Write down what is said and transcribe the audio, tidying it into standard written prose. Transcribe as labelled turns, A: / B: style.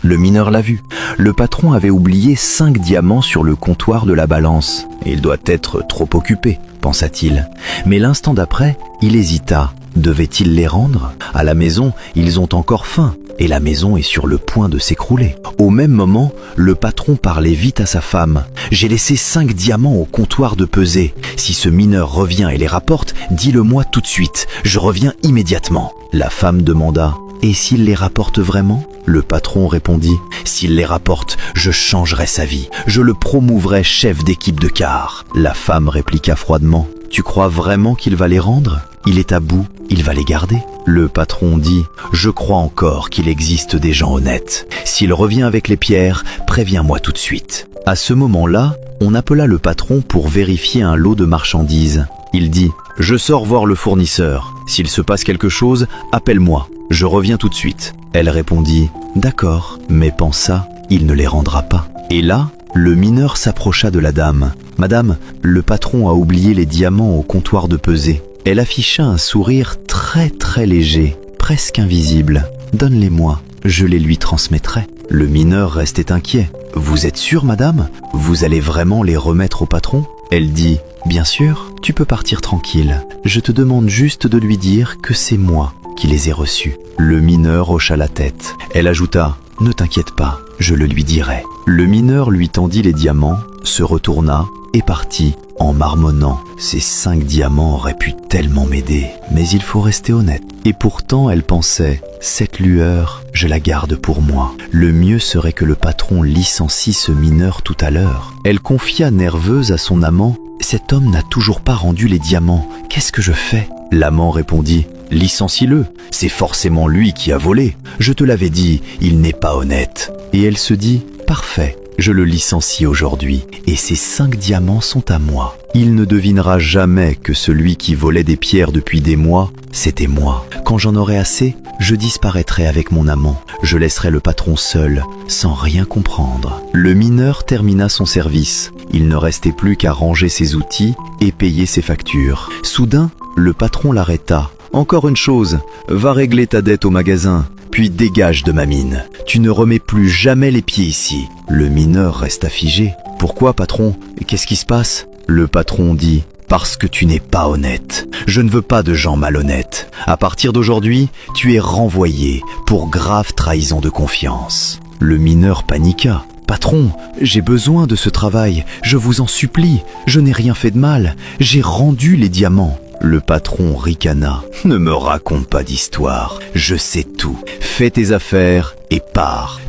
A: Le mineur l'a vu. Le patron avait oublié 5 diamants sur le comptoir de la balance. Il doit être trop occupé, pensa-t-il. Mais l'instant d'après, il hésita. Devait-il les rendre? À la maison, ils ont encore faim. Et la maison est sur le point de s'écrouler. Au même moment, le patron parlait vite à sa femme. « J'ai laissé 5 diamants au comptoir de pesée. Si ce mineur revient et les rapporte, dis-le-moi tout de suite. Je reviens immédiatement. » La femme demanda « Et s'il les rapporte vraiment ?» Le patron répondit « S'il les rapporte, je changerai sa vie. Je le promouverai chef d'équipe de quart. » La femme répliqua froidement « Tu crois vraiment qu'il va les rendre ? Il est à bout, il va les garder. » Le patron dit « Je crois encore qu'il existe des gens honnêtes. S'il revient avec les pierres, préviens-moi tout de suite. » À ce moment-là, on appela le patron pour vérifier un lot de marchandises. Il dit « Je sors voir le fournisseur. S'il se passe quelque chose, appelle-moi. Je reviens tout de suite. » Elle répondit « D'accord, mais pensa, il ne les rendra pas. » Et là, le mineur s'approcha de la dame. « Madame, le patron a oublié les diamants au comptoir de pesée. » Elle afficha un sourire très léger, presque invisible. « Donne-les-moi, je les lui transmettrai. » Le mineur restait inquiet. « Vous êtes sûre, madame? Vous allez vraiment les remettre au patron ?» Elle dit « Bien sûr, tu peux partir tranquille. Je te demande juste de lui dire que c'est moi qui les ai reçus. » Le mineur hocha la tête. Elle ajouta « Ne t'inquiète pas, je le lui dirai. » Le mineur lui tendit les diamants, se retourna et partit en marmonnant. Ces 5 diamants auraient pu tellement m'aider, mais il faut rester honnête. Et pourtant, elle pensait, cette lueur, je la garde pour moi. Le mieux serait que le patron licencie ce mineur tout à l'heure. Elle confia nerveuse à son amant, cet homme n'a toujours pas rendu les diamants. Qu'est-ce que je fais? L'amant répondit, licencie-le, c'est forcément lui qui a volé. Je te l'avais dit, il n'est pas honnête. Et elle se dit, parfait. Je le licencie aujourd'hui, et ces 5 diamants sont à moi. Il ne devinera jamais que celui qui volait des pierres depuis des mois, c'était moi. Quand j'en aurai assez, je disparaîtrai avec mon amant. Je laisserai le patron seul, sans rien comprendre. Le mineur termina son service. Il ne restait plus qu'à ranger ses outils et payer ses factures. Soudain, le patron l'arrêta. « Encore une chose, va régler ta dette au magasin. Puis dégage de ma mine. Tu ne remets plus jamais les pieds ici. » Le mineur resta figé. « Pourquoi, patron? Qu'est-ce qui se passe ?» Le patron dit « Parce que tu n'es pas honnête. Je ne veux pas de gens malhonnêtes. À partir d'aujourd'hui, tu es renvoyé pour grave trahison de confiance. » Le mineur paniqua. « Patron, j'ai besoin de ce travail. Je vous en supplie. Je n'ai rien fait de mal. J'ai rendu les diamants. » Le patron ricana. « Ne me raconte pas d'histoire. Je sais tout. Fais tes affaires et pars.